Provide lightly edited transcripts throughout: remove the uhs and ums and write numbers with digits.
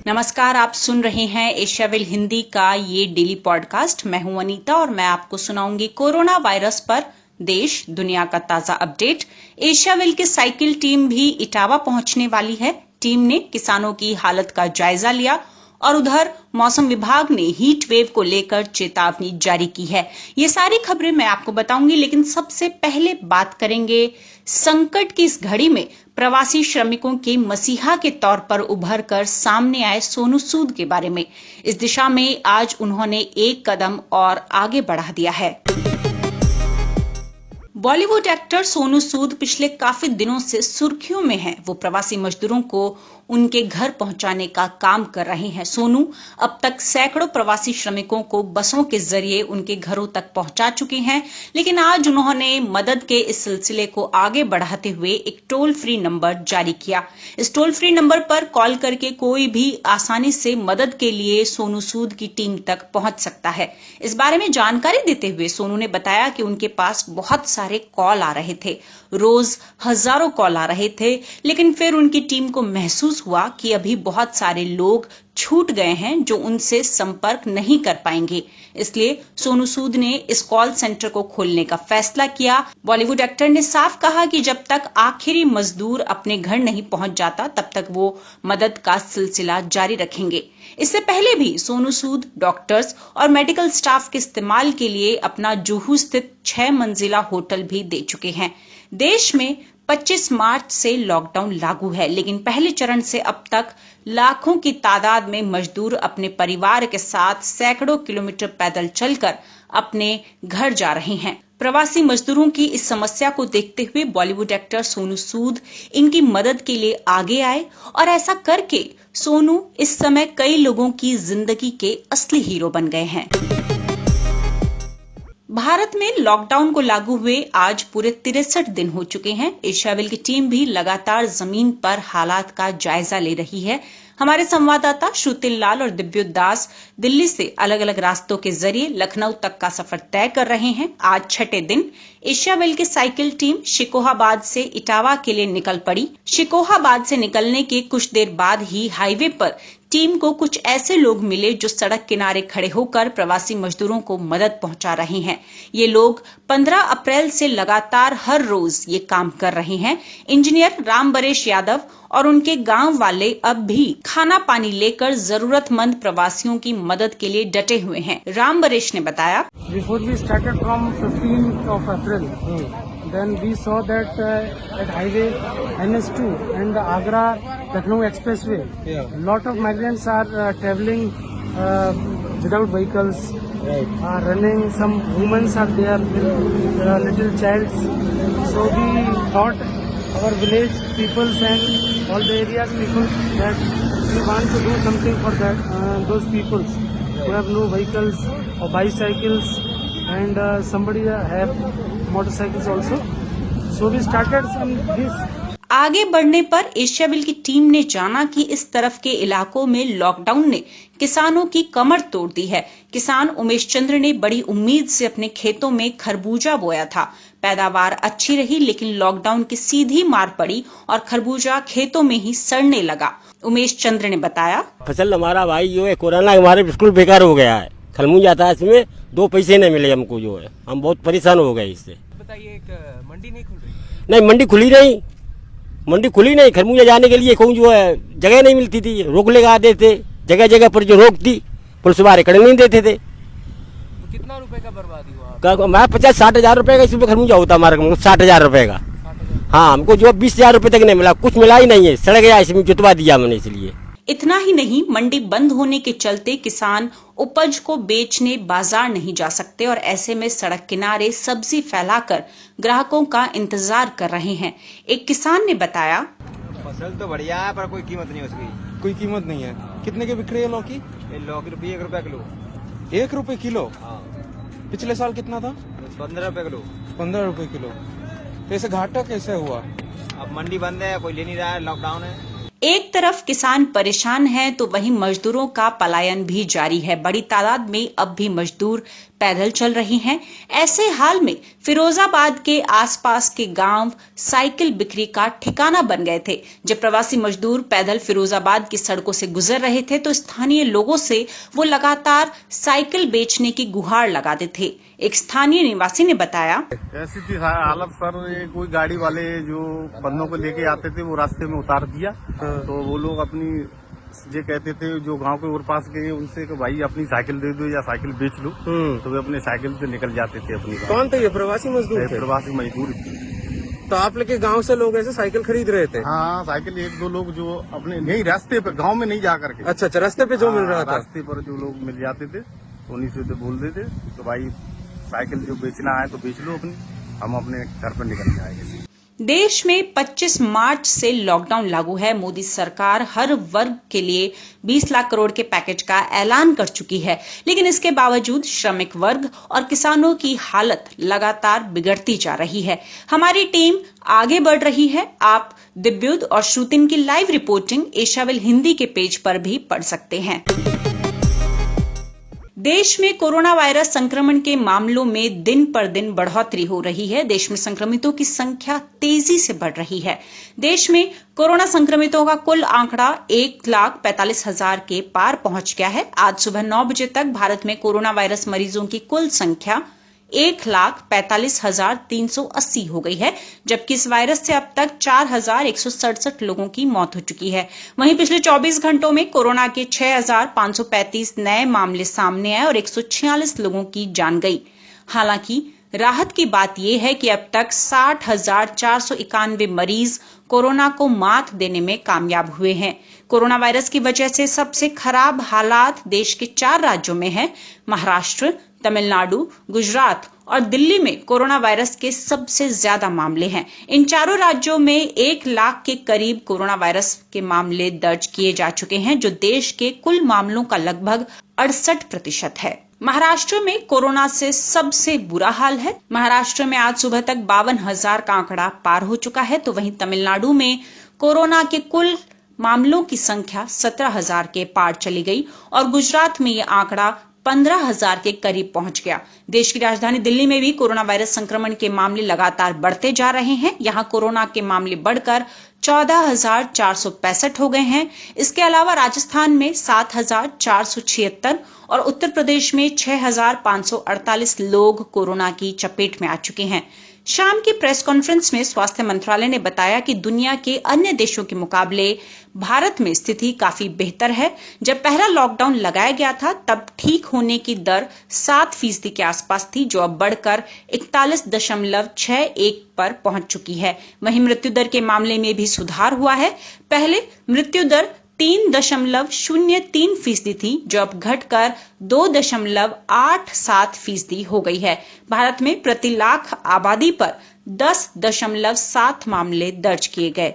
नमस्कार, आप सुन रहे हैं एशियाविल हिंदी का ये डेली पॉडकास्ट। मैं हूं अनीता और मैं आपको सुनाऊंगी कोरोना वायरस पर देश दुनिया का ताजा अपडेट। एशियाविल की साइकिल टीम भी इटावा पहुंचने वाली है। टीम ने किसानों की हालत का जायजा लिया और उधर मौसम विभाग ने हीट वेव को लेकर चेतावनी जारी की है। ये सारी खबरें मैं आपको बताऊंगी, लेकिन सबसे पहले बात करेंगे संकट की इस घड़ी में प्रवासी श्रमिकों के मसीहा के तौर पर उभर कर सामने आए सोनू सूद के बारे में। इस दिशा में आज उन्होंने एक कदम और आगे बढ़ा दिया है। बॉलीवुड एक्टर सोनू सूद पिछले काफी दिनों से सुर्खियों में हैं। वो प्रवासी मजदूरों को उनके घर पहुंचाने का काम कर रहे हैं। सोनू अब तक सैकड़ों प्रवासी श्रमिकों को बसों के जरिए उनके घरों तक पहुंचा चुके हैं, लेकिन आज उन्होंने मदद के इस सिलसिले को आगे बढ़ाते हुए एक टोल फ्री नंबर जारी किया। इस टोल फ्री नंबर पर कॉल करके कोई भी आसानी से मदद के लिए सोनू सूद की टीम तक पहुंच सकता है। इस बारे में जानकारी देते हुए सोनू ने बताया कि उनके पास बहुत सारे कॉल आ रहे थे, रोज हजारों कॉल आ रहे थे, लेकिन फिर उनकी टीम को महसूस हुआ कि अभी बहुत सारे लोग छूट गए हैं जो उनसे संपर्क नहीं कर पाएंगे। इसलिए सोनू सूद ने इस कॉल सेंटर को खोलने का फैसला किया। बॉलीवुड एक्टर ने साफ कहा कि जब तक आखिरी मजदूर अपने घर नहीं पहुंच जाता तब तक वो मदद का सिलसिला जारी रखेंगे। इससे पहले भी सोनू सूद डॉक्टर्स और मेडिकल स्टाफ के इस्तेमाल के लिए अपना जुहू स्थित 6 मंजिला होटल भी दे चुके हैं। देश में 25 मार्च से लॉकडाउन लागू है, लेकिन पहले चरण से अब तक लाखों की तादाद में मजदूर अपने परिवार के साथ सैकड़ों किलोमीटर पैदल चलकर अपने घर जा रहे हैं। प्रवासी मजदूरों की इस समस्या को देखते हुए बॉलीवुड एक्टर सोनू सूद इनकी मदद के लिए आगे आए और ऐसा करके सोनू इस समय कई लोगों की जिंदगी के असली हीरो बन गए हैं। भारत में लॉकडाउन को लागू हुए आज पूरे 63 दिन हो चुके हैं। एशियाविल की टीम भी लगातार जमीन पर हालात का जायजा ले रही है। हमारे संवाददाता श्रुतिल लाल और दिव्युत दास दिल्ली से अलग अलग रास्तों के जरिए लखनऊ तक का सफर तय कर रहे हैं। आज छठे दिन एशियाविल की साइकिल टीम शिकोहाबाद से इटावा के लिए निकल पड़ी। शिकोहाबाद से निकलने के कुछ देर बाद ही हाईवे पर टीम को कुछ ऐसे लोग मिले जो सड़क किनारे खड़े होकर प्रवासी मजदूरों को मदद पहुंचा रहे हैं। ये लोग 15 अप्रैल से लगातार हर रोज ये काम कर रहे हैं। इंजीनियर रामबरेश यादव और उनके गांव वाले अब भी खाना पानी लेकर जरूरतमंद प्रवासियों की मदद के लिए डटे हुए हैं। रामबरेश ने बताया, Before we started from 15th of April, then we saw that at highway NS2 and the Agra Lucknow Expressway, a lot of migrants are traveling without vehicles, are running. Some women are there with little childs. So we thought our village peoples and all the areas people that we want to do something for that those peoples who have no vehicles or bicycles and somebody have motorcycles also. So we started some this. आगे बढ़ने पर Asiaville की team ने जाना कि इस तरफ के इलाकों में लॉकडाउन ने किसानों की कमर तोड़ दी है। किसान उमेश चंद्र ने बड़ी उम्मीद से अपने खेतों में खरबूजा बोया था। पैदावार अच्छी रही, लेकिन लॉकडाउन की सीधी मार पड़ी और खरबूजा खेतों में ही सड़ने लगा। उमेश चंद्र ने बताया, फसल हमारा भाई जो है कोरोना हमारे बिल्कुल बेकार हो गया है। खरबूजा था, इसमें 2 पैसे नहीं मिले हमको, जो है हम बहुत परेशान हो गए इससे। बताइए, एक मंडी नहीं खुल रही? नहीं, मंडी खुली नहीं। खरबूजा जाने के लिए कहूँ जो है जगह नहीं मिलती थी, रोक लगा देते जगह जगह पर, जो रोकती पुलिस वाले कड़े नहीं देते थे। तो कितना रुपए का बर्बादी हुआ? हमारा 50-60 हजार रुपए का इसमें खरबूजा होता हमारा, 60 हजार रुपए का। हाँ, हमको जो 20 हजार रुपए तक नहीं मिला, कुछ मिला ही नहीं है, सड़ गया, इसमें जुतवा दिया मैंने इसलिए। इतना ही नहीं, मंडी बंद होने के चलते किसान उपज को बेचने बाजार नहीं जा सकते और ऐसे में सड़क किनारे सब्जी फैलाकर ग्राहकों का इंतजार कर रहे हैं। एक किसान ने बताया, फसल तो बढ़िया है पर कोई कीमत नहीं उसकी। कोई कीमत नहीं है। कितने के बिक रही है लौकी? लौकी रुपये 1 रुपया किलो। 1 रुपए किलो? हाँ। पिछले साल कितना था? 15 रुपये किलो। 15 रुपए किलो। तो ऐसे घाटा कैसे हुआ? अब मंडी बंद है, कोई ले नहीं रहा है, लॉकडाउन है। एक तरफ किसान परेशान हैं तो वहीं मजदूरों का पलायन भी जारी है। बड़ी तादाद में अब भी मजदूर पैदल चल रही हैं। ऐसे हाल में फिरोजाबाद के आसपास के गांव साइकिल बिक्री का ठिकाना बन गए थे। जब प्रवासी मजदूर पैदल फिरोजाबाद की सड़कों से गुजर रहे थे तो स्थानीय लोगों से वो लगातार साइकिल बेचने की गुहार लगाते थे। एक स्थानीय निवासी ने बताया, ऐसी थी हालत सर, ये कोई गाड़ी वाले जो पन्नों को लेके आते थे वो रास्ते में उतार दिया। तो वो लोग अपनी ये कहते थे जो गांव के और पास गए उनसे कि भाई अपनी साइकिल दे दो या साइकिल बेच लो। तो वे अपने साइकिल से निकल जाते थे अपनी। कौन थे ये प्रवासी मजदूर थे? प्रवासी मजदूर थे। तो आप लोग के गांव से लोग ऐसे साइकिल खरीद रहे थे? हाँ, साइकिल एक दो लोग जो अपने नहीं रास्ते पे, गांव में नहीं जा करके। अच्छा, रास्ते पे जो मिल रहा था, रास्ते पर जो लोग मिल जाते थे उन्हीं से बोलते थे तो भाई साइकिल जो बेचना है तो बेच लो अपनी, हम अपने घर पर निकल जाएंगे। देश में 25 मार्च से लॉकडाउन लागू है। मोदी सरकार हर वर्ग के लिए 20 लाख करोड़ के पैकेज का ऐलान कर चुकी है, लेकिन इसके बावजूद श्रमिक वर्ग और किसानों की हालत लगातार बिगड़ती जा रही है। हमारी टीम आगे बढ़ रही है। आप दिव्युद और श्रुतिन की लाइव रिपोर्टिंग एशियाविल हिंदी के पेज पर भी पढ़ सकते हैं। देश में कोरोना वायरस संक्रमण के मामलों में दिन पर दिन बढ़ोतरी हो रही है। देश में संक्रमितों की संख्या तेजी से बढ़ रही है। देश में कोरोना संक्रमितों का कुल आंकड़ा 1,45,000 के पार पहुंच गया है। आज सुबह 9 बजे तक भारत में कोरोना वायरस मरीजों की कुल संख्या 1,45,380 हो गई है, जबकि इस वायरस से अब तक 4,167 लोगों की मौत हो चुकी है। वहीं पिछले 24 घंटों में कोरोना के 6,535 नए मामले सामने आए और 146 लोगों की जान गई। हालांकि राहत की बात यह है कि अब तक 60,491 मरीज कोरोना को मात देने में कामयाब हुए हैं। कोरोना वायरस की वजह से सबसे खराब हालात देश के 4 राज्यों में है। महाराष्ट्र, तमिलनाडु, गुजरात और दिल्ली में कोरोना वायरस के सबसे ज्यादा मामले हैं। इन चारों राज्यों में 1 लाख के करीब कोरोना वायरस के मामले दर्ज किए जा चुके हैं, जो देश के कुल मामलों का लगभग 68% है। महाराष्ट्र में कोरोना से सबसे बुरा हाल है। महाराष्ट्र में आज सुबह तक 52,000 का आंकड़ा पार हो चुका है, तो वहीं तमिलनाडु में कोरोना के कुल मामलों की संख्या 17,000 के पार चली गई और गुजरात में यह आंकड़ा 15,000 के करीब पहुंच गया। देश की राजधानी दिल्ली में भी कोरोना वायरस संक्रमण के मामले लगातार बढ़ते जा रहे हैं। यहां कोरोना के मामले बढ़कर 14,465 हो गए हैं। इसके अलावा राजस्थान में 7,476 और उत्तर प्रदेश में 6,548 लोग कोरोना की चपेट में आ चुके हैं। शाम की प्रेस कॉन्फ्रेंस में स्वास्थ्य मंत्रालय ने बताया कि दुनिया के अन्य देशों के मुकाबले भारत में स्थिति काफी बेहतर है। जब पहला लॉकडाउन लगाया गया था तब ठीक होने की दर 7% के आसपास थी, जो अब बढ़कर 41.61 पर पहुंच चुकी है। वहीं मृत्यु दर के मामले में भी सुधार हुआ है। पहले मृत्यु दर 3.03% थी, जो अब घटकर 2.87% हो गई है। भारत में प्रति लाख आबादी पर 10.7 मामले दर्ज किए गए।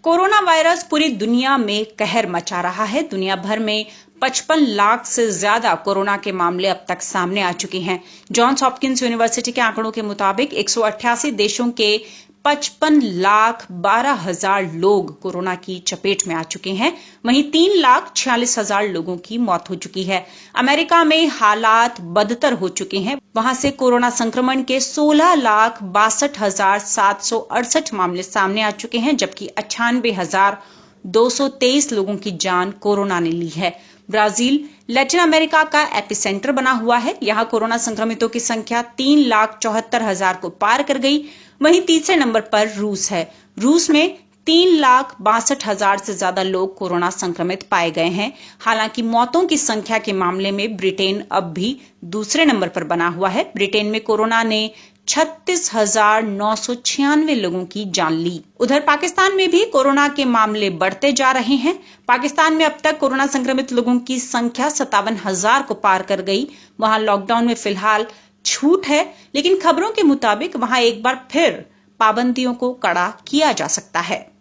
कोरोना वायरस पूरी दुनिया में कहर मचा रहा है। दुनिया भर में 55 लाख से ज्यादा कोरोना के मामले अब तक सामने आ चुके हैं। जॉन्स हॉपकिंस यूनिवर्सिटी के आंकड़ों के मुताबिक 188 देशों के 55,12,000 लोग कोरोना की चपेट में आ चुके हैं। वहीं 3,46,000 लोगों की मौत हो चुकी है। अमेरिका में हालात बदतर हो चुके हैं। वहां से कोरोना संक्रमण के 16,62,768 मामले सामने आ चुके हैं, जबकि 98,223 लोगों की जान कोरोना ने ली है। ब्राजील लैटिन अमेरिका का एपिसेंटर बना हुआ है। यहां कोरोना संक्रमितों की संख्या 3,74,000 को पार कर गई। वहीं तीसरे नंबर पर रूस है। रूस में 3,62,000 से ज्यादा लोग कोरोना संक्रमित पाए गए हैं। हालांकि मौतों की संख्या के मामले में ब्रिटेन अब भी दूसरे नंबर पर बना हुआ है। ब्रिटेन में कोरोना ने 36,996 लोगों की जान ली। उधर पाकिस्तान में भी कोरोना के मामले बढ़ते जा रहे हैं। पाकिस्तान में अब तक कोरोना संक्रमित लोगों की संख्या 57,000 को पार कर गई। वहां लॉकडाउन में फिलहाल छूट है, लेकिन खबरों के मुताबिक वहां एक बार फिर पाबंदियों को कड़ा किया जा सकता है।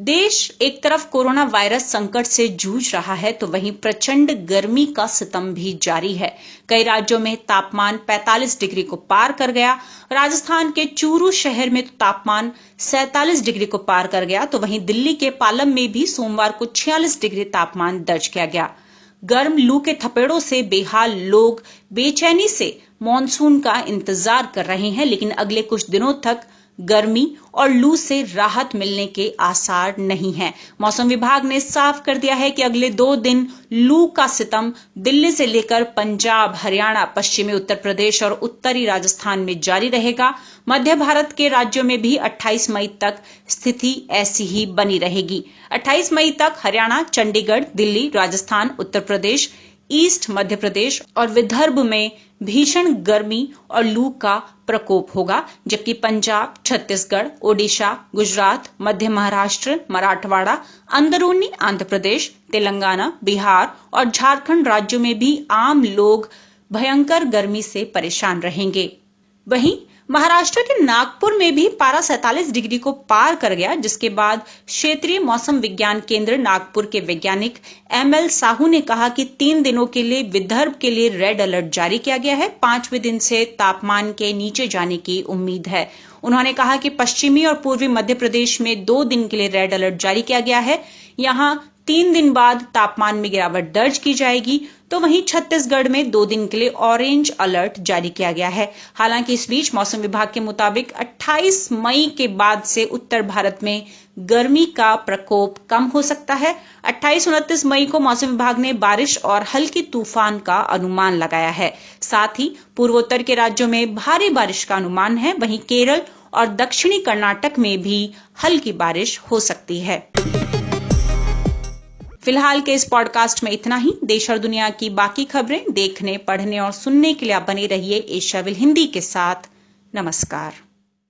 देश एक तरफ कोरोना वायरस संकट से जूझ रहा है, तो वहीं प्रचंड गर्मी का सितम भी जारी है। कई राज्यों में तापमान 45 डिग्री को पार कर गया। राजस्थान के चूरू शहर में तापमान 47 डिग्री को पार कर गया, तो वहीं दिल्ली के पालम में भी सोमवार को 46 डिग्री तापमान दर्ज किया गया। गर्म लू के थपेड़ों से बेहाल लोग बेचैनी से मॉनसून का इंतजार कर रहे हैं, लेकिन अगले कुछ दिनों तक गर्मी और लू से राहत मिलने के आसार नहीं हैं। मौसम विभाग ने साफ कर दिया है कि अगले 2 दिन लू का सितम दिल्ली से लेकर पंजाब, हरियाणा, पश्चिमी उत्तर प्रदेश और उत्तरी राजस्थान में जारी रहेगा। मध्य भारत के राज्यों में भी 28 मई तक स्थिति ऐसी ही बनी रहेगी। 28 मई तक हरियाणा, चंडीगढ़, दिल्ली, राजस्थान, उत्तर प्रदेश, ईस्ट मध्य प्रदेश और विदर्भ में भीषण गर्मी और लू का प्रकोप होगा, जबकि पंजाब, छत्तीसगढ़, ओडिशा, गुजरात, मध्य महाराष्ट्र, मराठवाड़ा, अंदरूनी आंध्र प्रदेश, तेलंगाना, बिहार और झारखंड राज्यों में भी आम लोग भयंकर गर्मी से परेशान रहेंगे। वहीं महाराष्ट्र के नागपुर में भी पारा 47 डिग्री को पार कर गया, जिसके बाद क्षेत्रीय मौसम विज्ञान केंद्र नागपुर के वैज्ञानिक ML साहू ने कहा कि 3 दिनों के लिए विदर्भ के लिए रेड अलर्ट जारी किया गया है। 5वें दिन से तापमान के नीचे जाने की उम्मीद है। उन्होंने कहा कि पश्चिमी और पूर्वी मध्य प्रदेश में 2 दिन के लिए रेड अलर्ट जारी किया गया है। यहां 3 दिन बाद तापमान में गिरावट दर्ज की जाएगी, तो वहीं छत्तीसगढ़ में 2 दिन के लिए ऑरेंज अलर्ट जारी किया गया है। हालांकि इस बीच मौसम विभाग के मुताबिक 28 मई के बाद से उत्तर भारत में गर्मी का प्रकोप कम हो सकता है। 28-29 मई को मौसम विभाग ने बारिश और हल्की तूफान का अनुमान लगाया है। साथ ही पूर्वोत्तर के राज्यों में भारी बारिश का अनुमान है। वहीं केरल और दक्षिणी कर्नाटक में भी हल्की बारिश हो सकती है। फिलहाल के इस पॉडकास्ट में इतना ही। देश और दुनिया की बाकी खबरें देखने, पढ़ने और सुनने के लिए आप बने रहिए एशियाविल हिंदी के साथ। नमस्कार।